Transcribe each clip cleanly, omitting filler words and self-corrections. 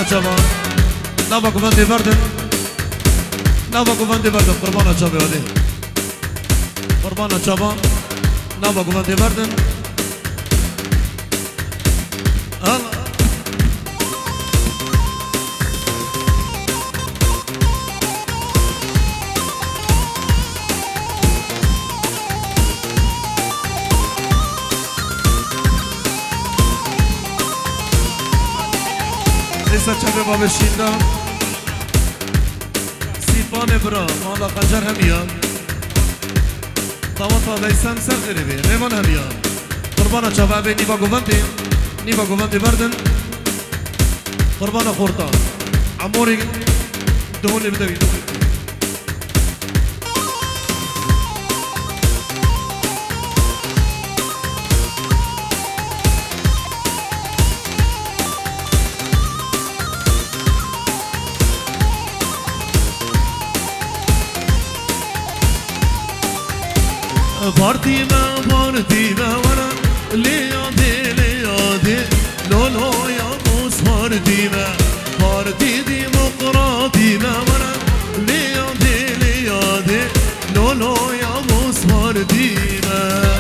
چابا نوا گوندی بردن نوا گوندی بردن قربان چابا هادی قربان چابا نوا گوندی بردن الله ایسا چه باب شیندم سیفان برا مالا خنجر همیان طاوطا بیسم سر غریبی میمان همیان قربان چابه نیبا گوندی بردن قربان خورتا عموری دهونی بدوی پارتی ما ورا لیادی لولو یا موس پارتی دموقراطی ما ورا لیادی لولو یا موس پارتی ما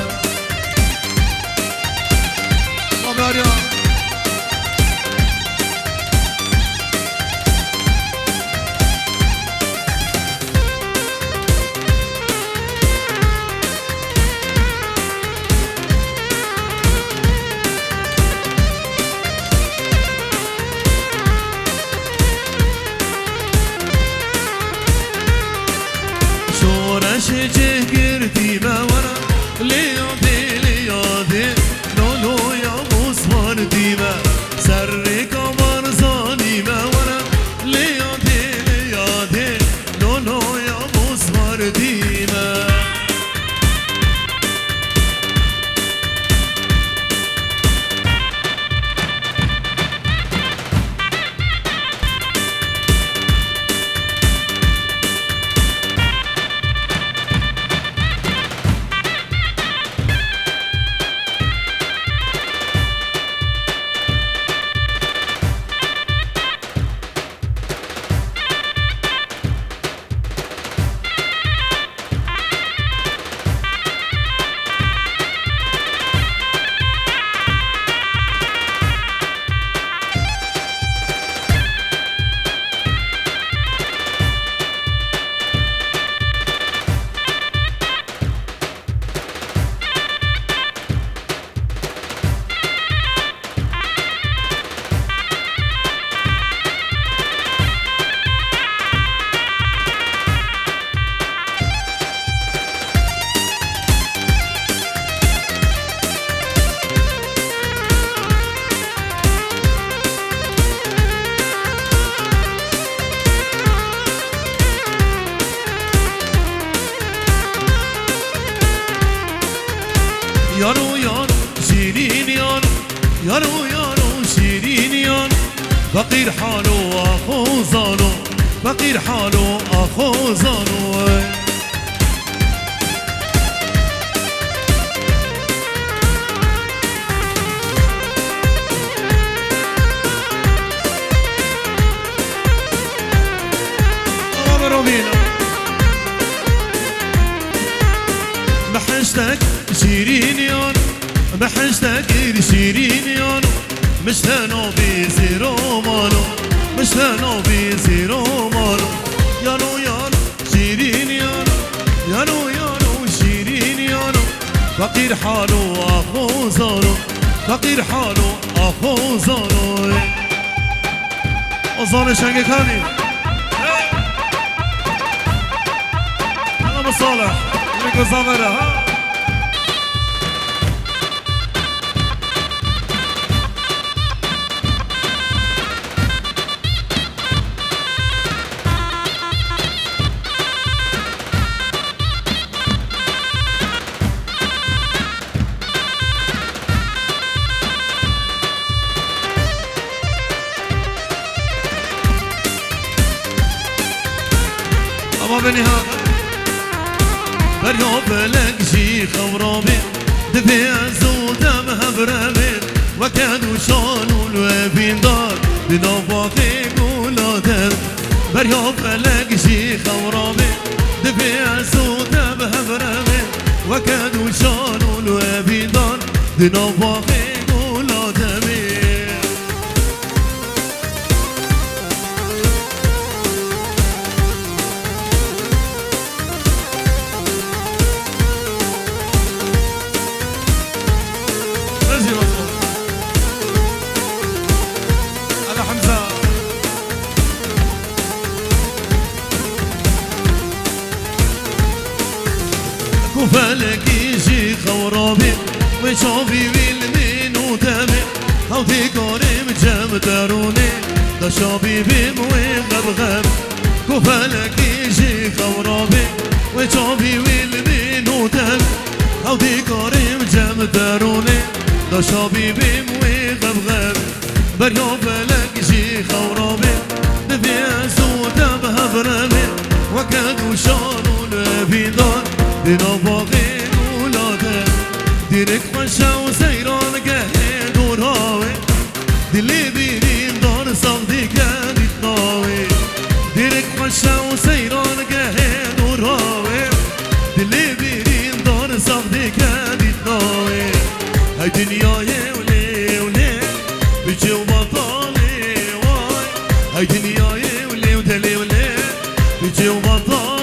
شجه گردی مورا لیادی لولو یا موس پارتی ما سر کامار زانی مورا لیادی لولو یا موس پارتی ما یارو شیرین یار فقیر حالو آخو زانو فقیر حالو آخو زانو محشتك شيرين يون محشتك شيرين يون مشتانو بيزيرو مالو مشتانو بيزيرو مالو يانو يانو شيرين يانو يانو يانو شيرين يانو فقير حالو أخو زانو فقير حالو أخو زانو أزان شنگه كاني أنا مصالح لكو زامرة ها أما بني هذا بريو بلق شي خورابي دفي عزو دم هبرابي وكادو شانو الوابين دار دنافاقي قولادم بريا فلق شي خورامي دفع سودا بهبرمي وكادو شانو الوبيدان دنافاقي قولادمي فلك يجي خورابي وشوفي بالمين ودمي هاو ديكوري مجم داروني دا شابي بيم وغبغب كفلك يجي خورابي وشوفي بالمين ودمي هاو ديكوري مجم داروني دا شابي بيم وغبغب بريو فلك يجي خورابي نبيع سودا بهبرمي وكادو شانو نبيدان دینا باقی اولاده دیرک خوشا و سیران گه دورهاوی دلی بیرین دار ساختی گدید ناوی دیرک خوشا و سیران گه دورهاوی دلی بیرین دار ساختی گدید ناوی های دنیای ولی ولی بچه و بطالی وای های دنیای ولی ولی ولی بچه و بطالی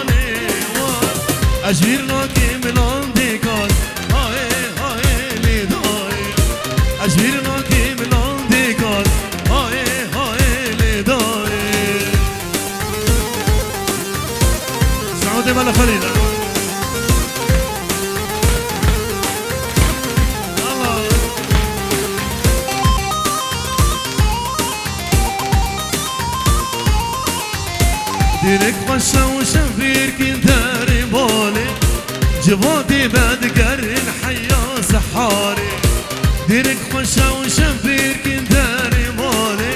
أجبرنا كملان ديكال هاي هاي لداي أجبرنا كملان ديكال هاي هاي لداي سعودي بلا خليل الله ديرك خشا وشفير كنتاري بالي جوادي بدقر الحياة سحاري ديرك خشا وشفير كنتاري بالي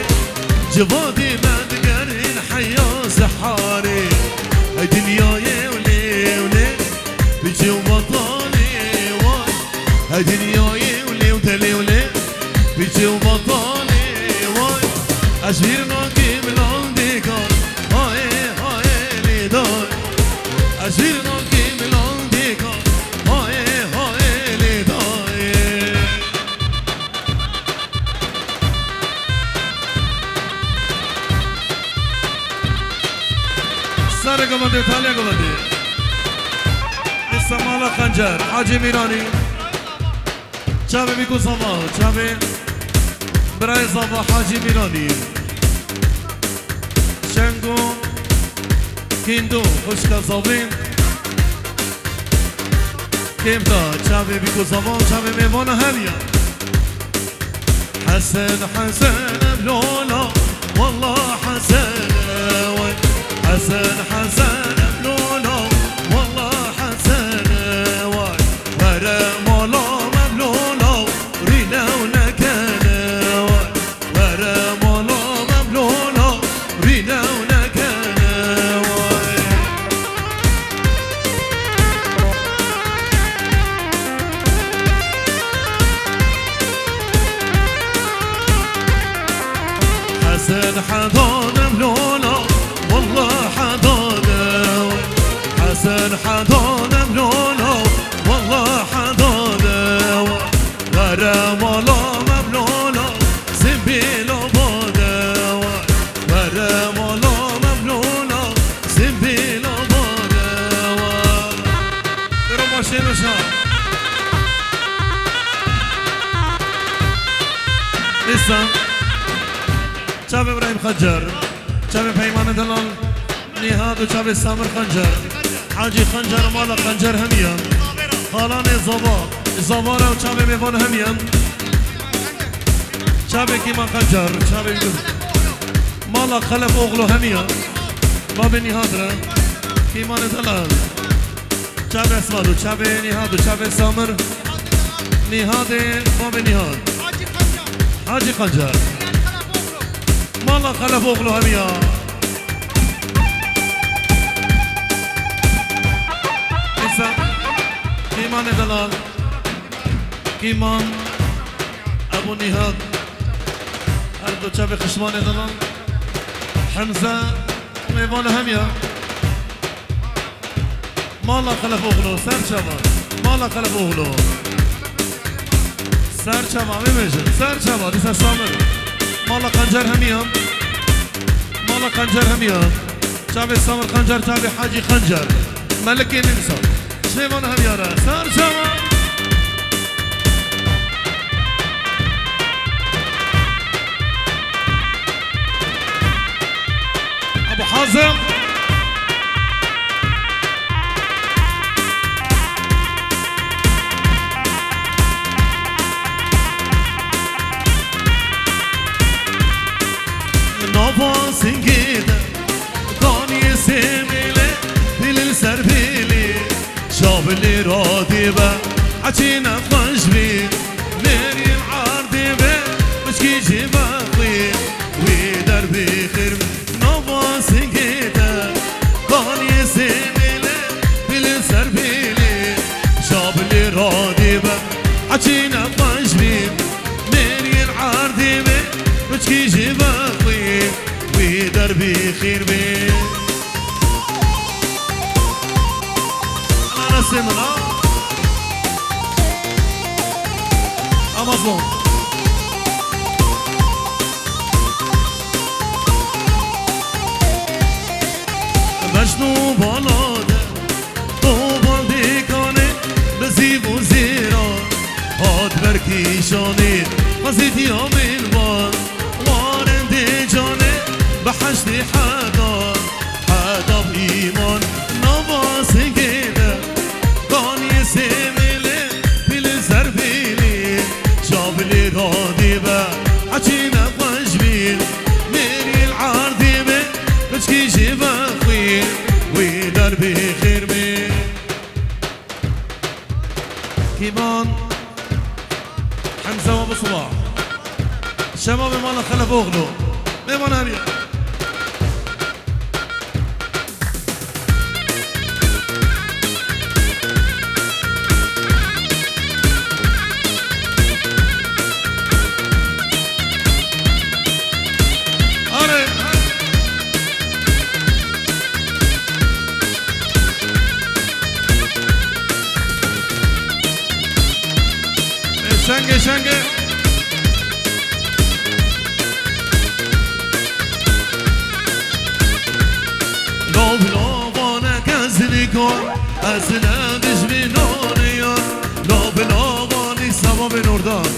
جوادي بدقر الحياة سحاري هاي دنياي ولي ولي بيجي وبطالي واي هاي دنياي ولي وتلي ولي بيجي وبطالي واي أجبرنا كملان ديكال أجبرنا كملان ديكال هاي هاي لداي سر قبضي تالي قبضي السمالة خنجر حاجي ميراني شابي بيكو صباح شابي براي صباح حاجي ميراني شنقو كيندو خوشكا صابين كيم دا شابي بيكو صباح شابي ميوانا هليا حسن حسن بلولا والله حسن حسن حسن بلولا والله حسن ورا مولا مبلولا رينا ونكان ورا مولا مبلولا رينا ونكان حسن حضان بلولا والله حضان حسن حضان بلولا والله حضان ورا مولا مبلولا سنبيلو بادا ورا مولا مبلولا سنبيلو بادا درو ماشين وشان لسه شاب ابراهيم خنجر شاب پیمان دلال نهاد و شاب سامر خنجر حاجی خنجر مالا خنجر همیم خالان زبار و شاب میوان همیم شاب کیمان خنجر شاب مالا خلف اغلو همیم باب نهاد را کیمان دلال شاب اسمادو شاب نهاد و شاب سامر نهاد باب نهاد حاجی خنجر مالا خلف اغلو هميا إسا كيمان دلال كيمان أبو نهاد دو چاوی خشمان دلان حمزة میوان همیا مالا خلف اغلو سر چما مالا خلف اغلو سر چما میمیشه سر چما دیسا سامر مالا قنجر همیا مالا قنجر همیا چاوی سامر قنجر چاوی حاجی قنجر ملکی ننسا شمیوان همیا را سر چما ابو حازم Singida Kani semile Dilil serbili Şabili radibe Açina خشبي ميري العردبة مشكي جباقي ودربي خير نوبا سنجيتا كاني سميلة دل سربيلي شابلي رادبة عشينا خشبي ميري العردبة مشكي جباقي ودربي خير بي أنا سمنا مظلوم مجنو بالاده طوبان دیکانه بزیب و زیران هاد برکیشانه قصید یا ملوان وارنده جانه بحشت حدا حدا ایمان نواس گیده گانی سمیله پیل زربیلی شابلی رادیبه عچینه قشبیل میری العردیبه بچکی جباقی ودربي خير بي كيمان حمزة وابو صباح شباب مالا خلف اغلو ميمان هبيا شنگه شنگه لو بلابانك ازلكون ازلادش بنونيون لو بلاباني باب نوردان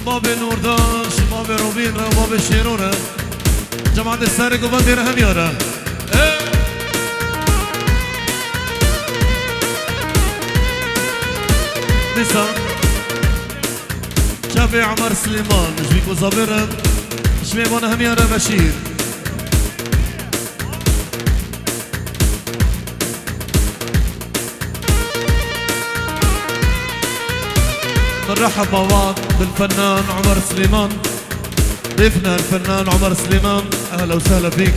باب نوردان باب روبین را باب شیرونه جماعت سر گوان دیر هم یاره نسان شافي عمر سليمان مش بيكو صابرن مش ميمون هم يا بشير نرحب مع بعض بالفنان عمر سليمان ضيفنا الفنان عمر سليمان اهلا وسهلا فيك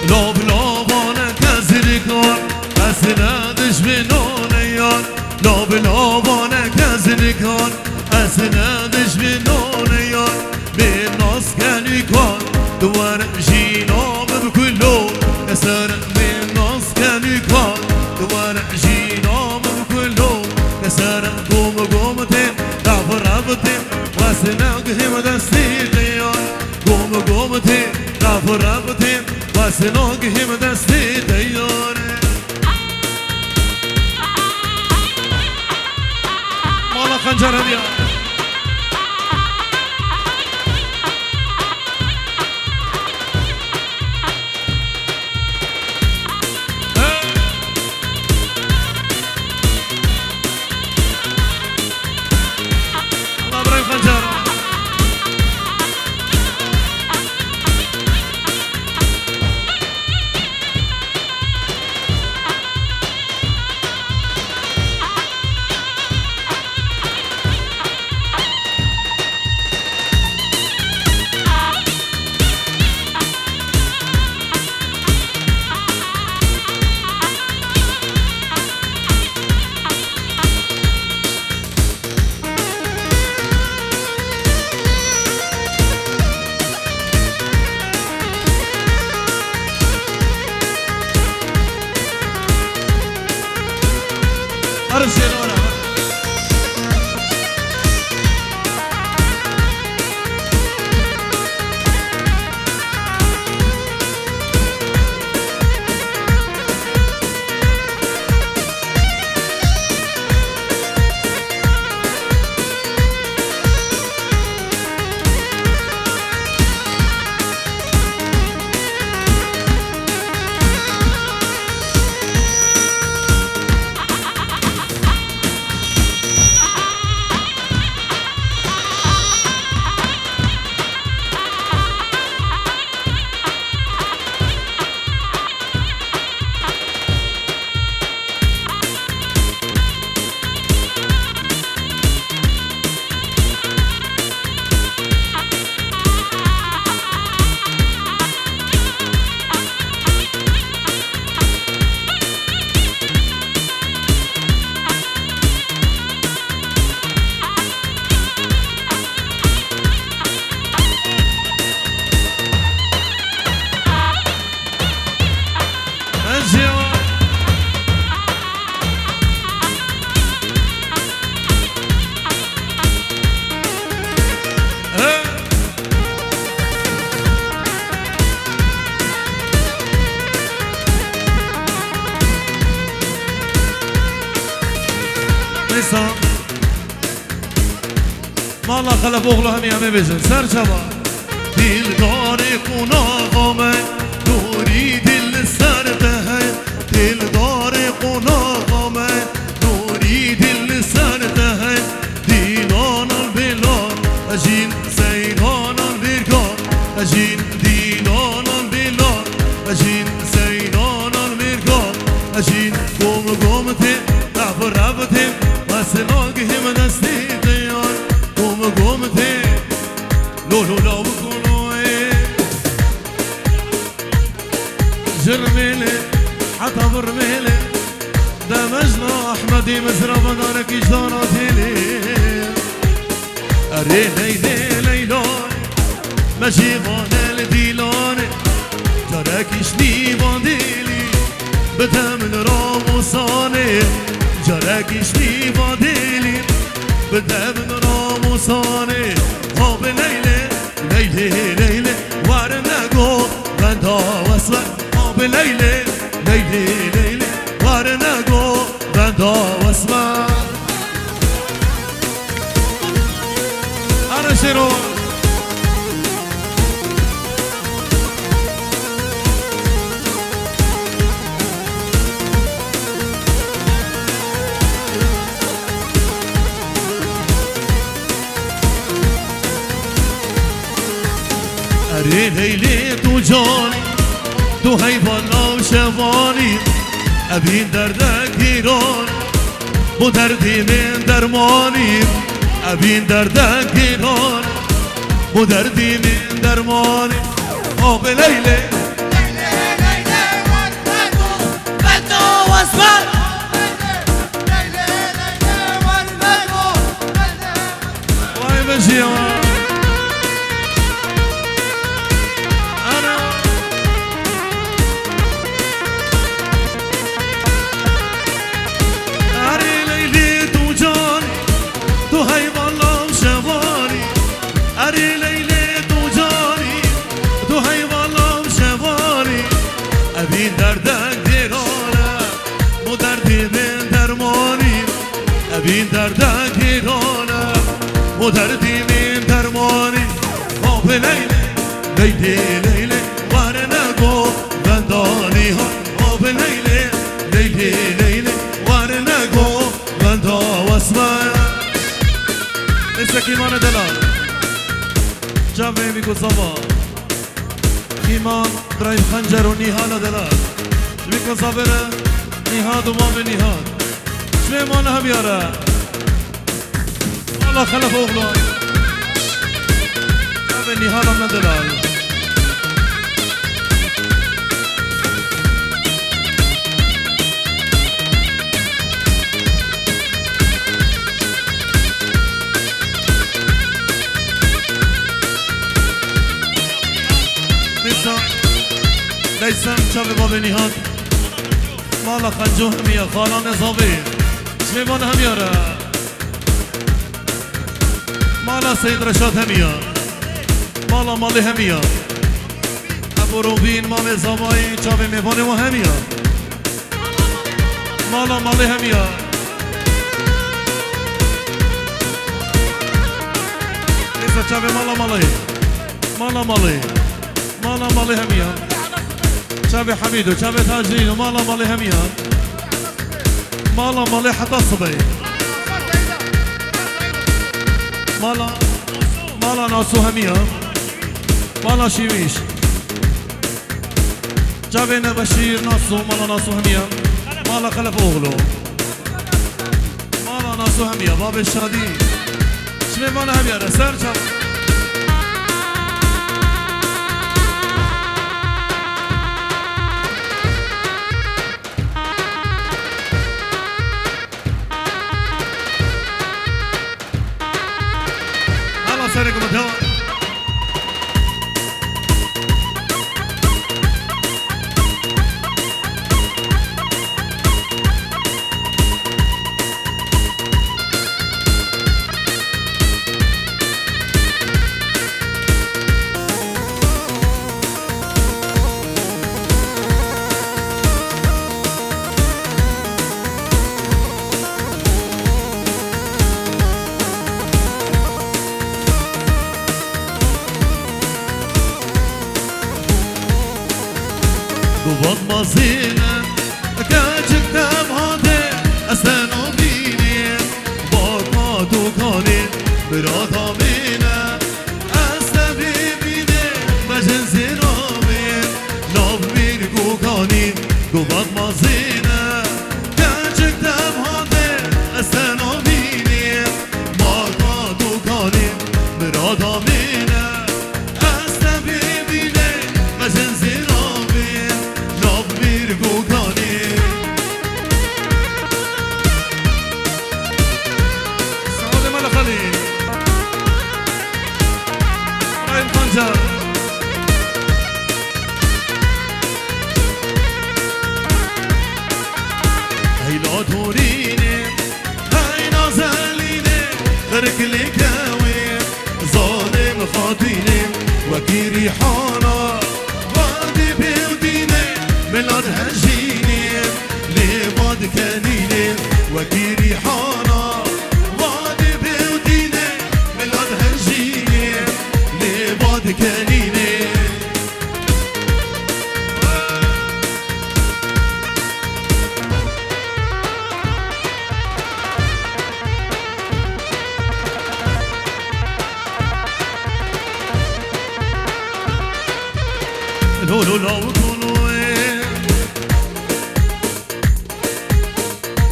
لوب لوبانك ازلكون اسنادش بنونيون لوب لوبانك ازلكون اسنادش بنونيون بالنص كان يكون دوار جينوم بكله كسر بالنص كان يكون دوار جينوم بكله كسر قومتين دافر ربتين واسناقهم دستيقيون قومتين دافر ربتين واسناقهم دستي ديونه مالا خنجر هدية الله ابراهيم خنجر شيرورا مالا خلف اغلو همی همه بزن سر چبا دل دار قناغامه دوری دل سر ده دل دار قناغامه دوری دل سر ده دیلان البلان اجین سیران البرگان اجین دیلان البلان اجین سیران البرگان اجین گم گم ته رب رب ته واسلاگ هم دستی دیان گم گم ته لولو لو بکنوه جرميلي حتى برميلي دمجنا أحمدي مزرعة بدارك إجداراتي لي أري ليلي ليلان ماشي غانا لديلاني جارك إشني بانديلي بدمن راموساني جارك إشني بانديلي بدمن راموساني هاب ليلي ليلي ليلي وارنقو بندا واسمر هاب ليلي ليلي ليلي وارنقو بندا واسمر أنا شيرو أري ليلي تو جاني تو هيفانا وشفاني أبين دردك هيراني بو دردي من درماني أبين دردك هيراني بو دردي من درماني آب ليلي ليلي ليلي والبدو بدو واسمر ليلي ليلي والبدو واي بشيوان أبين دردك ديرانه مو دردي من درماني أبين دردك ديرانه مو دردي من درماني آب ليلي ليلي ليلي وارنقو بنداني ها آب ليلي ليلي ليلي وارنقو بندا واسمه مثل كيمان دلال جمعي میگو زبا كيمان برايم خنجر ونيهان دلال بيكون صابرة نيهاد وما بنيهاد شوي ما نهم يارا والله خلف أغلان ما بنيهاد من دلال ليسن شاب باب نهاد مالا خنجو همية خالان صابير شميبان هميارة مالا سيد رشاد هميا مالا مالي هميا ابو روبين مامي زماي چاوي ميباني و هميا مالا مالي هميا إذا چاوي مالا مالي هميا چاوي حميدو چاوي تاجرينو مالا مالي هميا مالا مالي حتى صبي مالا ناسو هميا مالا شيويش جابنا بشير ناسو مالا ناسو هميا مالا خلف اوغلو مالا ناسو هميا باب الشادي شمي مالا هميا رسال جاب هلا سيركم الدواء قوات مازينا كاجك دم هاده استنو بيني باقا دوكاني براد آمينا استبي بيني مجن زيرامي ناب مين قوكاني قوات مازينا كاجك دم هاده استنو بيني باقا دوكاني براد آمينا استبي بيني مجن زيرامي هيلا دوريني هاي نازليني غرقلي كاوي ظالم خاطيني وكيري حانا وادي بيوديني ميلاد هجيني لباد كانيني وكيري حانا وادي بيوديني ميلاد هجيني لباد كانيني لولو لولو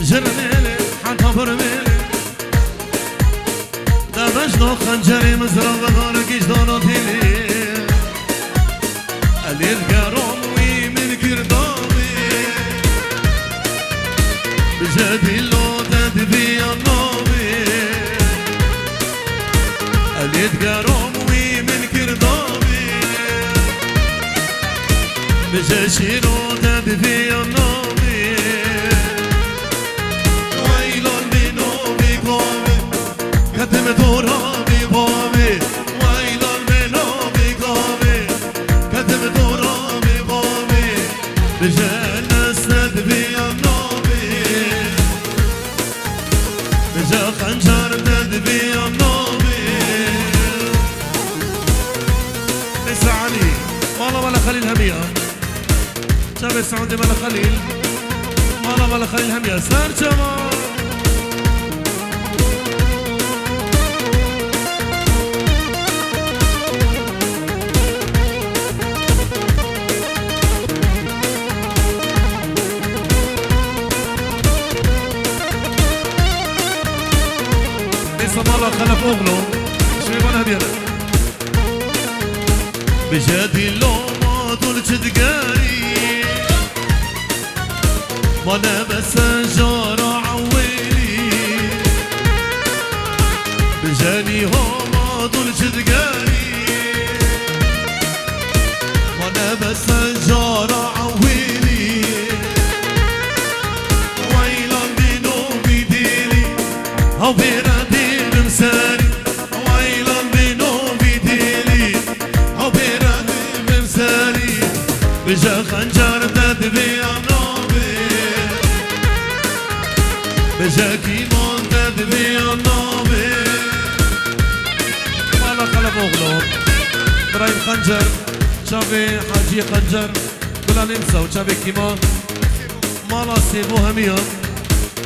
جرميلي حتى برميلي دبجنو خنجري مزرعة غارك جدانا تيلي قليل قرامي من كردامي بجدي لو تدبي النامي قليل قرامي من كردامي بجشيرو تدفي النومي ويلون بنومي قومي كتم دورامي قومي ويلون بنومي قومي كتم دورامي قومي بجنس تدفي النومي بجا خنجر تدفي النومي اسعني والله ولا خليل همية شاب السعودي مالا خليل مالا خليل هم يا سار جمال لسه مالا خلف اغلو شبيبان هدينا بجدي لو ما دول تدقاري وانا بس جارة عويلي بجاني هما دول تدقاري وانا بس جارة عويلي ويلا بينو بيدي او بیردی بمساری وایلان بینو بیدیلی او بیردی بمساری بجا خنجر داد بیانوبی بجا کیمان داد بیانوبی مالا خلف اغلو برایم خنجر شابي حاجي خنجر بلا ننسى وشابي كيمان مالا سيبو هميا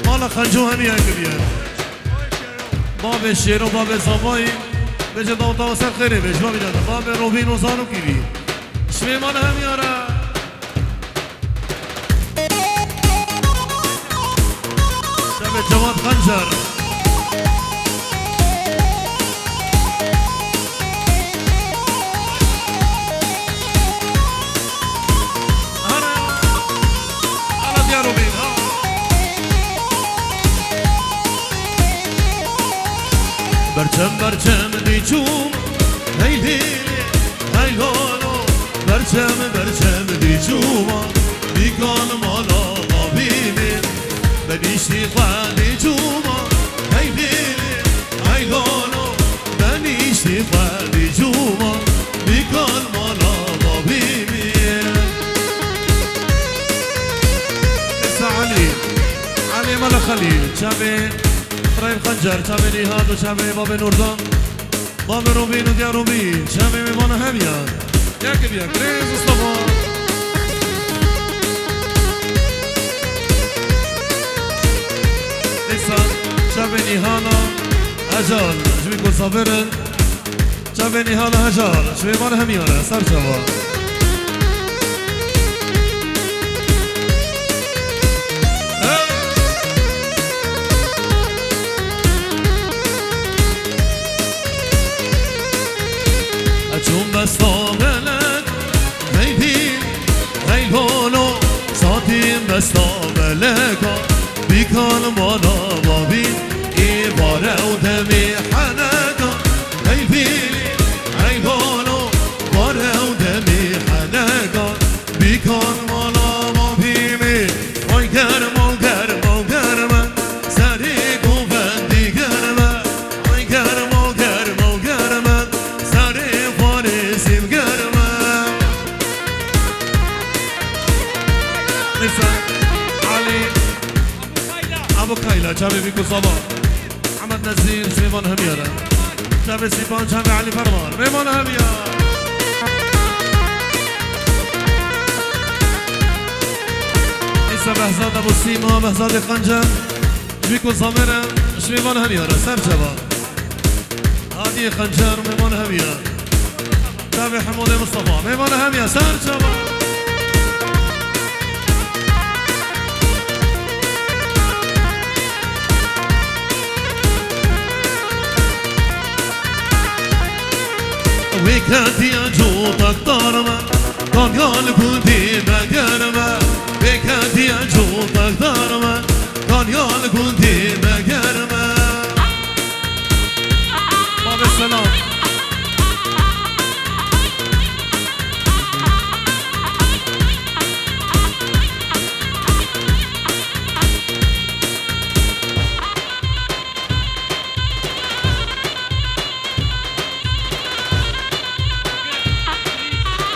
مالا خنجو هميا كبير باب الشير وباب الصباي بيجي ضوطا وسر خيري بيش بابي جاتا باب روبين وصانو كيبي شمي مالا هميا را شابي جواد خنجر برچم دیچوم هی لیلی هی لولو برچم دیچوم بیگان مالا قابیمی بنیشتی خواه دیچوم هی لیلی هی لولو بنیشتی خواه دیچوم بیگان مالا قابیمی اسا علی مالا خلیل چمه برایم خنجر شبه نهاد و شبه باب نوردان باب روبین و دیا روبین شبه میوان همیان یکی بیا کریز اصطفا نیسان شبه نهانا هجال شبه کن صابرن شبه نهانا هجال شبه میوان همیانه سر شبا بستابلك هيدين هيلونو صادين بستابلك بيكان مانا بابين إبارة ودمي حنكا هيدين هيلونو بارة ودمي حنكا بيكان مانا بابين وي گرم گرم سريك وفندي گرم وي گرم علي ابو كايلا شابي بيكو صبا محمد نزير سليمان هميرة شابي سيبان شابي علي فرمان ميمان هميرة عيسى بهزاد ابو سيما بهزاد خنجر بيكو صامرة شميمان هميرة سر شبا هادي خنجر ميمان هميرة شابي حمودي مصطفى ميمان هميرة سر شبا وكاتي أجوطك ضرمة كان قلبي مقرمة وكاتي أجوطك ضرمة كان قلبي مقرمة باب السلام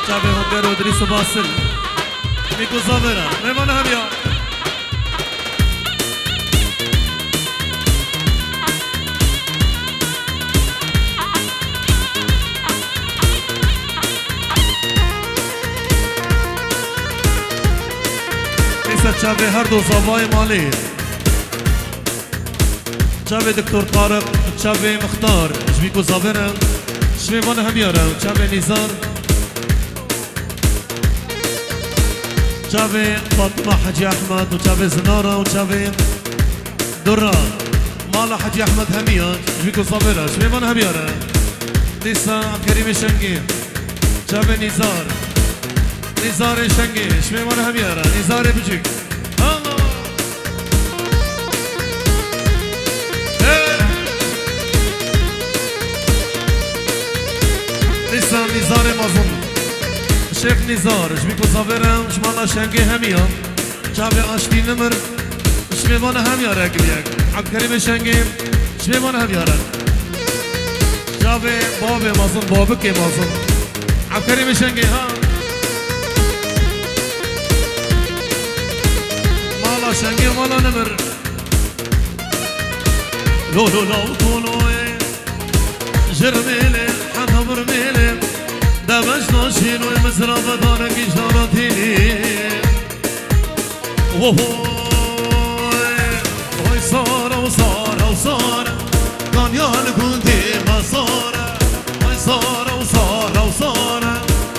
شابه هنگر و دریس و باسل میکو زابرا میمان همیا نیست شابه هر دو زابای مالی شابه دکتور طارق شابه مختار میکو زابرا شمیمان همیارا شابه نیزار شابي فاطمة حجي أحمد وشابي زنارة وشابي درة مالا حجي أحمد هميان شبيكو صابرة شبيمان هميارة نيسا كريم شنقي شابي نزار شنقي شبيمان هميارة نزار بجيك نيسا نزار مظلوم شيخ نزار شبيكو صابرة شمالا شنقي هميان شابي عشتي نمر شبيمان هميارة كليك عبد كريم شنقي شبيمان هم يارن جابي بابي مازن بابك مازن عبكري مشنقي ها مالا شنقي ومالا نمر لو لو لو طولو جرميلي حتى برميلي دمج ناشين ومزرعة دارك إشارتيني وهوي صار وصار وصار كان يالكون ديما صار هوي صار وصار وصار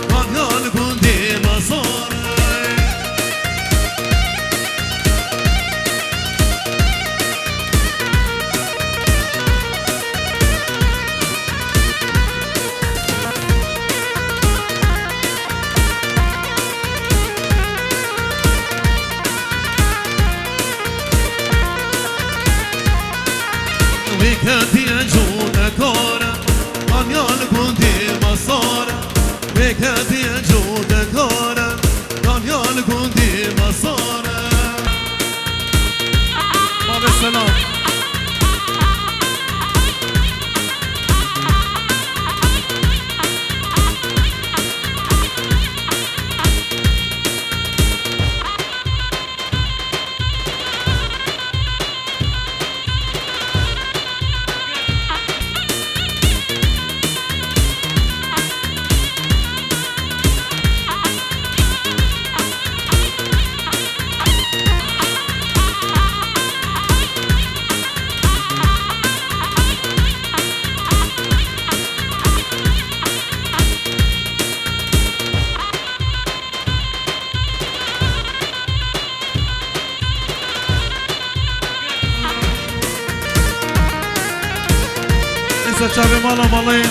كان يالكون ديما صار ويكاتي أجود كورة أن يالكون ديما صار ويكاتي أجود كورة أن يالكون ديما صار باب السلام چاوی مالا مالی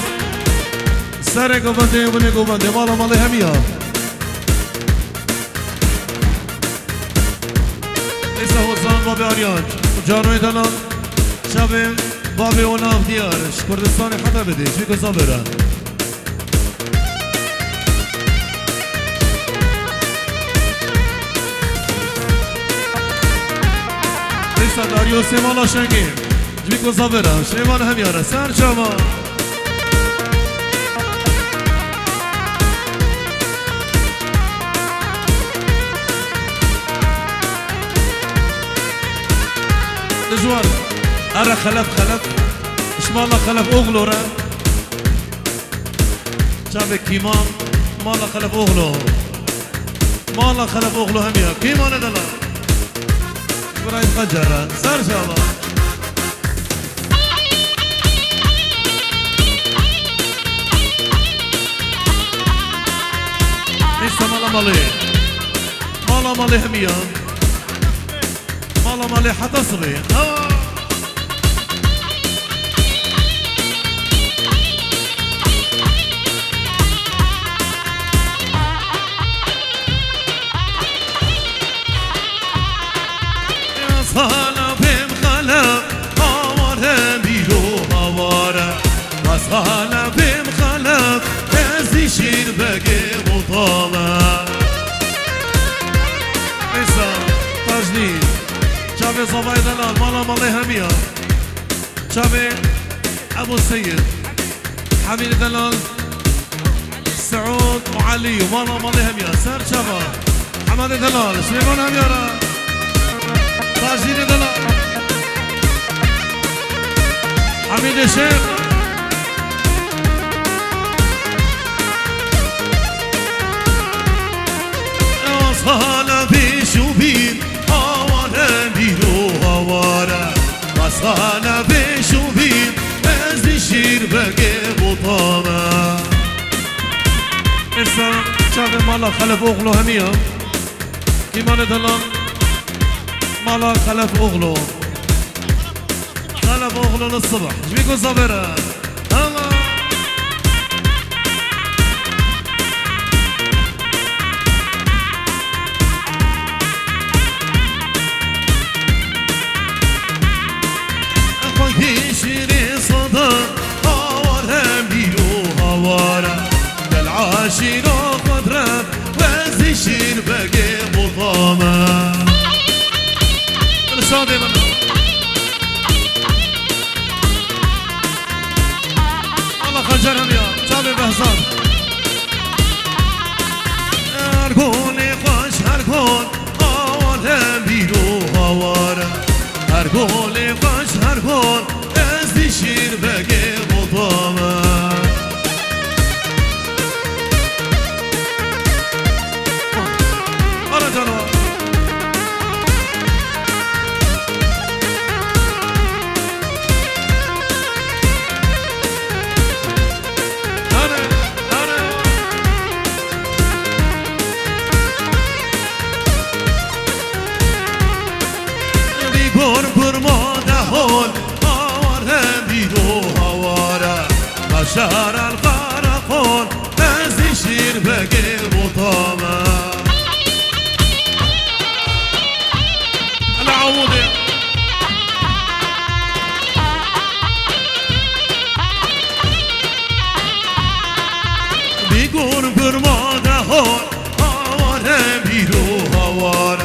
سر گوبنده بونه گوبنده مالا مالی همیا ایسا حسان بابی آریان جانوی دلان چاوی بابی اوناف دیارش کردستانی خدا بدیش بی کسا برن ایسا داریوسی مالا شنگی جبيكو صبرا شريمان هم يا رسال شما دجوان أرى خلف إشمالا خلف أغلو را شابك كيمان مالا خلف أغلو مالا خلف أغلو هم يا كيمان دلا برايد خجرا سار شما لسه مالا مالي هميان مالا مالي حتصري يا صالا بهم خلق هوارا بيرو هوارا صالا بهم خلق ازي شير بقي مطالع إسا تجنيد شابي صباي دلال مالا مالي هميا شابي أبو السيد حميد دلال سعود وعلي ومالا مالي هميا سار شابا حماد دلال شريمان هميا تجنيد دلال حميد الشيخ صالا بشوبين هوارا بيرو هوارا صالا بشوبين ازي شير بقي بطامة إسا شاب مالا خلف أغلو هميا كيما ندلان مالا خلف أغلو للصبح جبيكو صبرا شيري صدى هوارا بيرو هوارا بالعاشرة قدرة وزي شير بقي مطامة الشاطئ منه گلی خوش هر گل از دی شیر بگه بطامه آره جانوار بیگور برماده هول آواره بیرو هواره بشار القرقون از شیر بگه بطامه العمودي بیگور برماده هول آواره بیرو هواره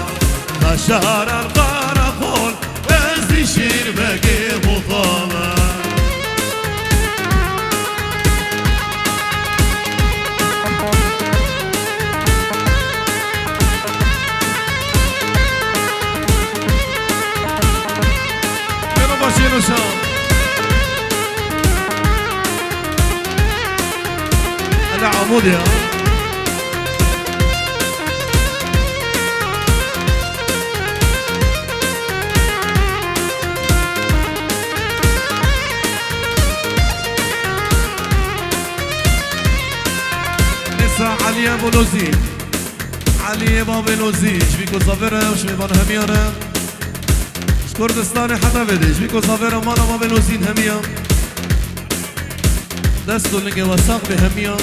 بشار القرقون از شیر بگه بطامه باشین شام العمودي نسا علي ابو لوزي علي بابا لوزي شبيكو صافره وشبيبان هميانه کردستان حتا بدش بیکو صافره مالا ما بنوزین همیا دستو لنگه وساق به همیا